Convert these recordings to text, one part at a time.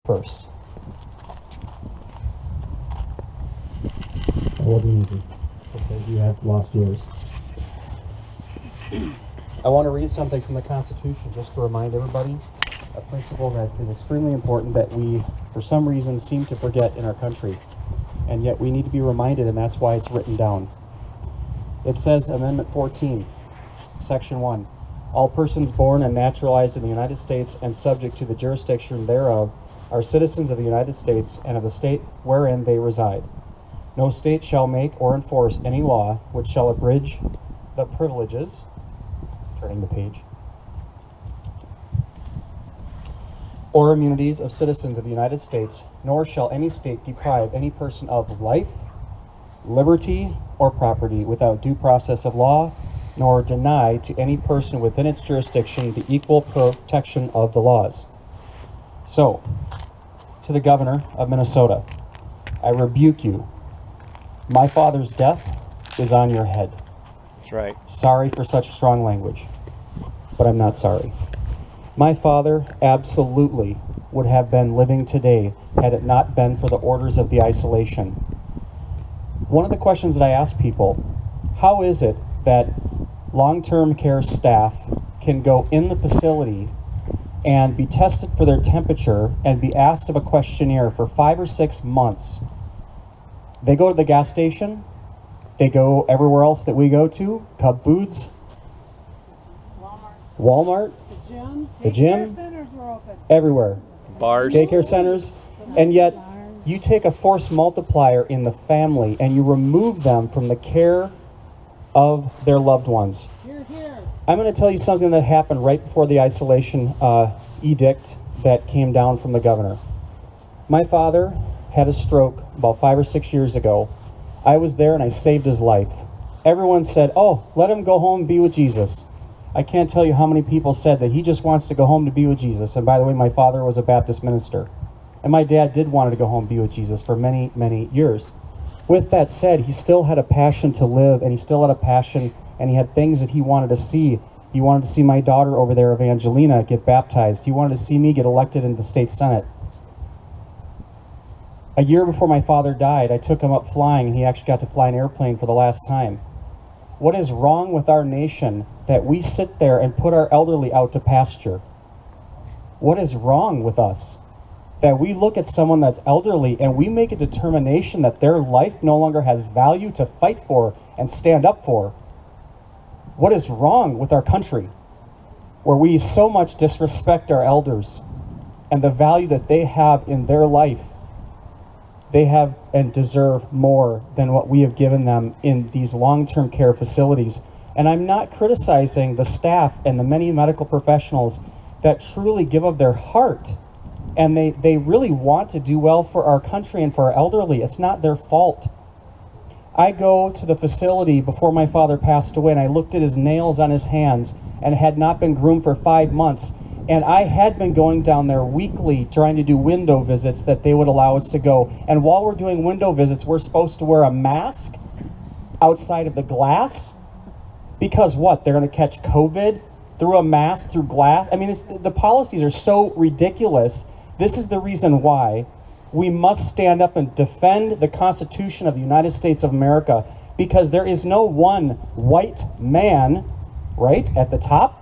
first. It wasn't easy, just as you have lost yours. I want to read something from the Constitution just to remind everybody a principle that is extremely important that we, for some reason, seem to forget in our country. And yet we need to be reminded, and that's why it's written down. It says, Amendment 14, Section 1, all persons born and naturalized in the United States and subject to the jurisdiction thereof are citizens of the United States and of the state wherein they reside. No state shall make or enforce any law which shall abridge the privileges, turning the page, or immunities of citizens of the United States, nor shall any state deprive any person of life, liberty, or property without due process of law, nor deny to any person within its jurisdiction the equal protection of the laws. So, to the governor of Minnesota, I rebuke you. My father's death is on your head. That's right. Sorry for such strong language, but I'm not sorry. My father absolutely would have been living today had it not been for the orders of the isolation. One of the questions that I ask people, how is it that long-term care staff can go in the facility and be tested for their temperature and be asked of a questionnaire for 5 or 6 months? They go to the gas station, they go everywhere else that we go to, Cub Foods, Walmart, the gym, centers were open. everywhere, Bars. daycare centers, and yet you take a force multiplier in the family and you remove them from the care of their loved ones. Here, here. I'm going to tell you something that happened right before the isolation edict that came down from the governor. My father had a stroke about 5 or 6 years ago. I was there and I saved his life. Everyone said, oh, let him go home and be with Jesus. I can't tell you how many people said that he just wants to go home to be with Jesus. And by the way, my father was a Baptist minister. And my dad did want to go home and be with Jesus for many, many years. With that said, he still had a passion to live, and he still had a passion, and he had things that he wanted to see. He wanted to see my daughter over there, Evangelina, get baptized. He wanted to see me get elected into the state senate. A year before my father died, I took him up flying, and he actually got to fly an airplane for the last time. What is wrong with our nation that we sit there and put our elderly out to pasture? What is wrong with us that we look at someone that's elderly and we make a determination that their life no longer has value to fight for and stand up for? What is wrong with our country where we so much disrespect our elders and the value that they have in their life? They have and deserve more than what we have given them in these long-term care facilities. And I'm not criticizing the staff and the many medical professionals that truly give of their heart. And they really want to do well for our country and for our elderly. It's not their fault. I go to the facility before my father passed away, and I looked at his nails on his hands and had not been groomed for 5 months. And I had been going down there weekly trying to do window visits that they would allow us to go. And while we're doing window visits, we're supposed to wear a mask outside of the glass. Because what? They're going to catch COVID through a mask, through glass? I mean, the policies are so ridiculous. This is the reason why we must stand up and defend the Constitution of the United States of America, because there is no one white man, right, at the top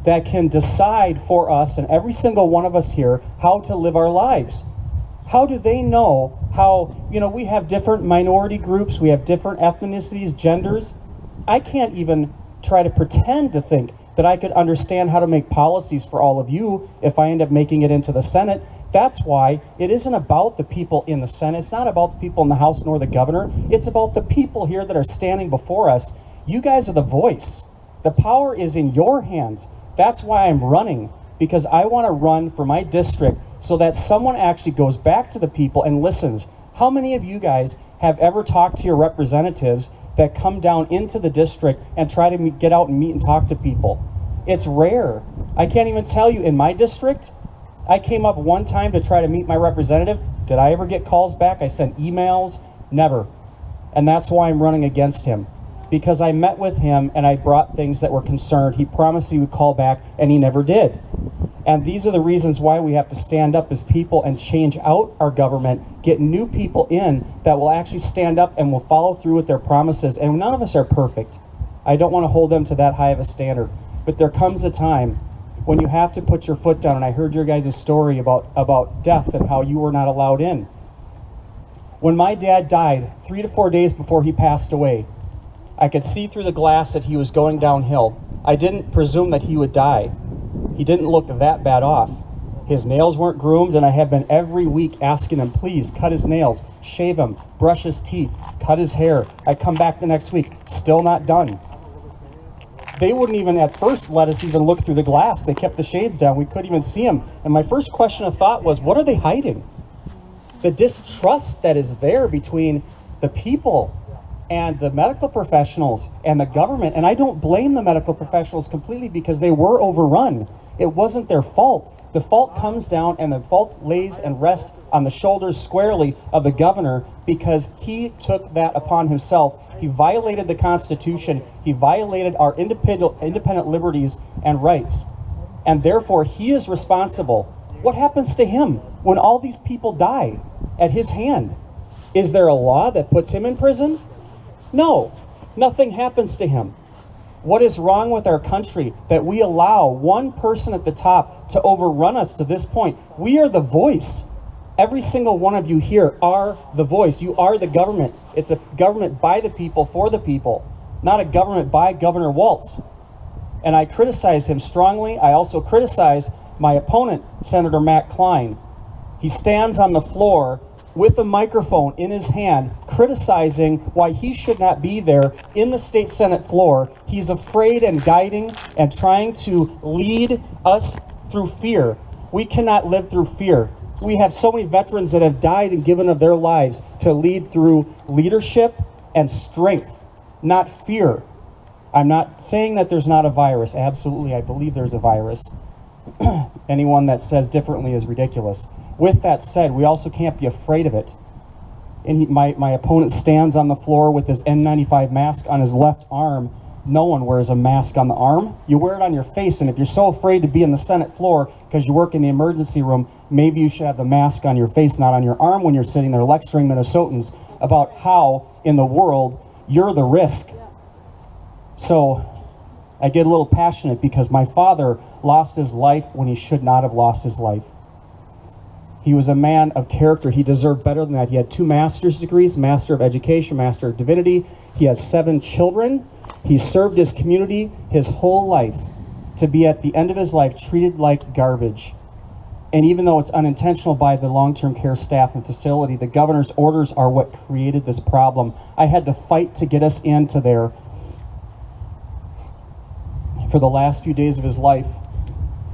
that can decide for us and every single one of us here how to live our lives. How do they know how, we have different minority groups, we have different ethnicities, genders. I can't even try to pretend to think that I could understand how to make policies for all of you if I end up making it into the Senate. That's why it isn't about the people in the Senate. It's not about the people in the House nor the governor. It's about the people here that are standing before us. You guys are the voice. The power is in your hands. That's why I'm running, because I want to run for my district so that someone actually goes back to the people and listens. How many of you guys have ever talked to your representatives that come down into the district and try to get out and meet and talk to people? It's rare. I can't even tell you, in my district, I came up one time to try to meet my representative. Did I ever get calls back? I sent emails. Never. And that's why I'm running against him. Because I met with him and I brought things that were concerned. He promised he would call back, and he never did. And these are the reasons why we have to stand up as people and change out our government, get new people in that will actually stand up and will follow through with their promises. And none of us are perfect. I don't want to hold them to that high of a standard. But there comes a time when you have to put your foot down. And I heard your guys' story about death and how you were not allowed in. When my dad died, 3 to 4 days before he passed away, I could see through the glass that he was going downhill. I didn't presume that he would die. He didn't look that bad off. His nails weren't groomed, and I have been every week asking him, please cut his nails, shave him, brush his teeth, cut his hair. I come back the next week, still not done. They wouldn't even at first let us even look through the glass. They kept the shades down. We couldn't even see him. And my first question of thought was, what are they hiding? The distrust that is there between the people and the medical professionals and the government. And I don't blame the medical professionals completely because they were overrun. It wasn't their fault. The fault comes down and the fault lays and rests on the shoulders squarely of the governor because he took that upon himself. He violated the Constitution. He violated our independent liberties and rights. And therefore, he is responsible. What happens to him when all these people die at his hand? Is there a law that puts him in prison? No, nothing happens to him. What is wrong with our country that we allow one person at the top to overrun us to this point? We are the voice. Every single one of you here are the voice. You are the government. It's a government by the people, for the people, not a government by Governor Walz. And I criticize him strongly. I also criticize my opponent, Senator Matt Klein. He stands on the floor with a microphone in his hand, criticizing why he should not be there in the state Senate floor. He's afraid and guiding and trying to lead us through fear. We cannot live through fear. We have so many veterans that have died and given of their lives to lead through leadership and strength, not fear. I'm not saying that there's not a virus. Absolutely, I believe there's a virus. Anyone that says differently is ridiculous. With that said, we also can't be afraid of it. And my opponent stands on the floor with his N95 mask on his left arm. No one wears a mask on the arm. You wear it on your face, and if you're so afraid to be in the Senate floor because you work in the emergency room, maybe you should have the mask on your face, not on your arm when you're sitting there lecturing Minnesotans about how in the world you're the risk. So I get a little passionate because my father lost his life when he should not have lost his life. He was a man of character. He deserved better than that. He had 2 master's degrees, Master of Education, Master of Divinity. He has 7 children. He served his community his whole life to be at the end of his life treated like garbage. And even though it's unintentional by the long-term care staff and facility, the governor's orders are what created this problem. I had to fight to get us into there for the last few days of his life.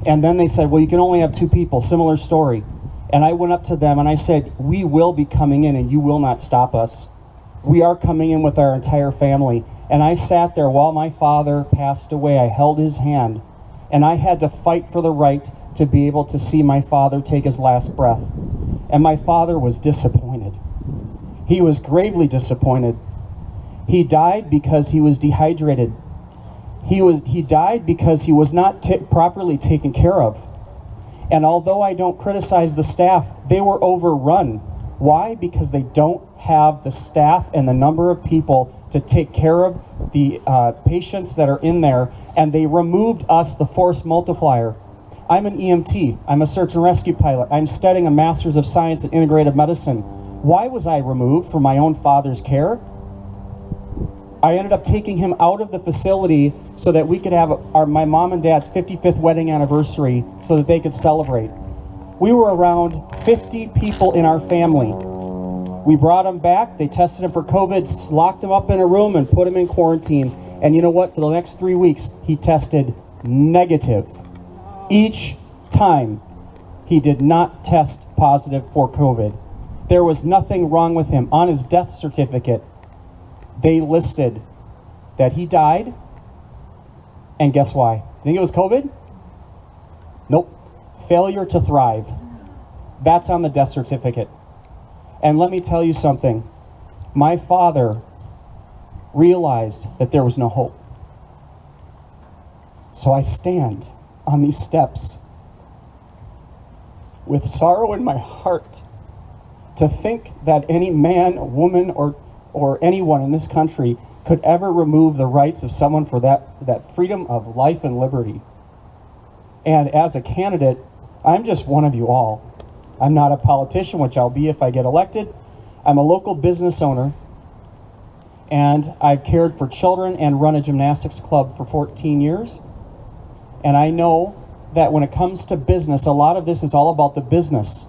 And then they said, well, you can only have 2 people, similar story. And I went up to them and I said, we will be coming in and you will not stop us. We are coming in with our entire family. And I sat there while my father passed away. I held his hand and I had to fight for the right to be able to see my father take his last breath. And my father was disappointed. He was gravely disappointed. He died because he was dehydrated. He died because he was not properly taken care of. And although I don't criticize the staff, they were overrun. Why? Because they don't have the staff and the number of people to take care of the patients that are in there, and they removed us, the force multiplier. I'm an EMT. I'm a search and rescue pilot. I'm studying a Master's of Science in Integrative Medicine. Why was I removed from my own father's care? I ended up taking him out of the facility so that we could have my mom and dad's 55th wedding anniversary so that they could celebrate. We were around 50 people in our family. We brought him back. They tested him for COVID, locked him up in a room and put him in quarantine. And you know what? For the next 3 weeks, he tested negative. Each time, he did not test positive for COVID. There was nothing wrong with him. On his death certificate, they listed that he died, and guess why? Think it was COVID? Nope. Failure to thrive. That's on the death certificate. And let me tell you something. My father realized that there was no hope. So I stand on these steps with sorrow in my heart to think that any man, woman, or anyone in this country could ever remove the rights of someone for that freedom of life and liberty. And as a candidate, I'm just one of you all. I'm not a politician, which I'll be if I get elected. I'm a local business owner, and I've cared for children and run a gymnastics club for 14 years. And I know that when it comes to business, a lot of this is all about the business.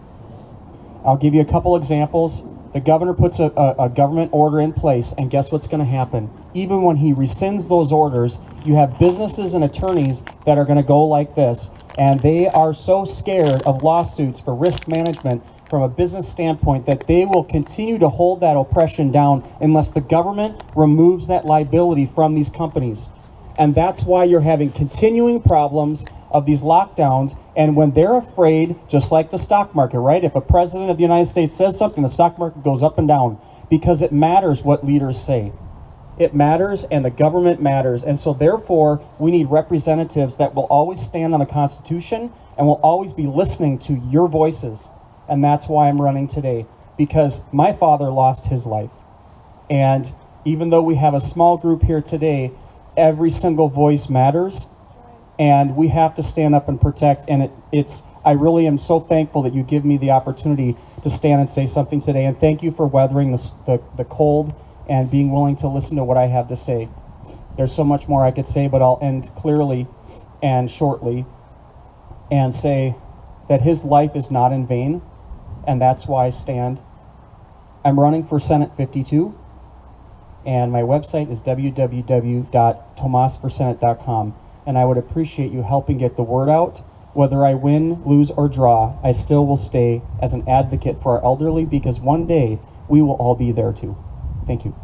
I'll give you a couple examples. The governor puts a government order in place, and guess what's going to happen? Even when he rescinds those orders, you have businesses and attorneys that are going to go like this, and they are so scared of lawsuits for risk management from a business standpoint that they will continue to hold that oppression down unless the government removes that liability from these companies. And that's why you're having continuing problems of these lockdowns. And when they're afraid, just like the stock market, right? If a president of the United States says something, the stock market goes up and down because it matters what leaders say. It matters, and the government matters. And so therefore, we need representatives that will always stand on the Constitution and will always be listening to your voices. And that's why I'm running today, because my father lost his life. And even though we have a small group here today, every single voice matters. And we have to stand up and protect. And I really am so thankful that you give me the opportunity to stand and say something today. And thank you for weathering the cold and being willing to listen to what I have to say. There's so much more I could say, but I'll end clearly and shortly and say that his life is not in vain. And that's why I stand. I'm running for Senate 52. And my website is www.tomasforsenate.com. And I would appreciate you helping get the word out. Whether I win, lose, or draw, I still will stay as an advocate for our elderly, because one day we will all be there too. Thank you.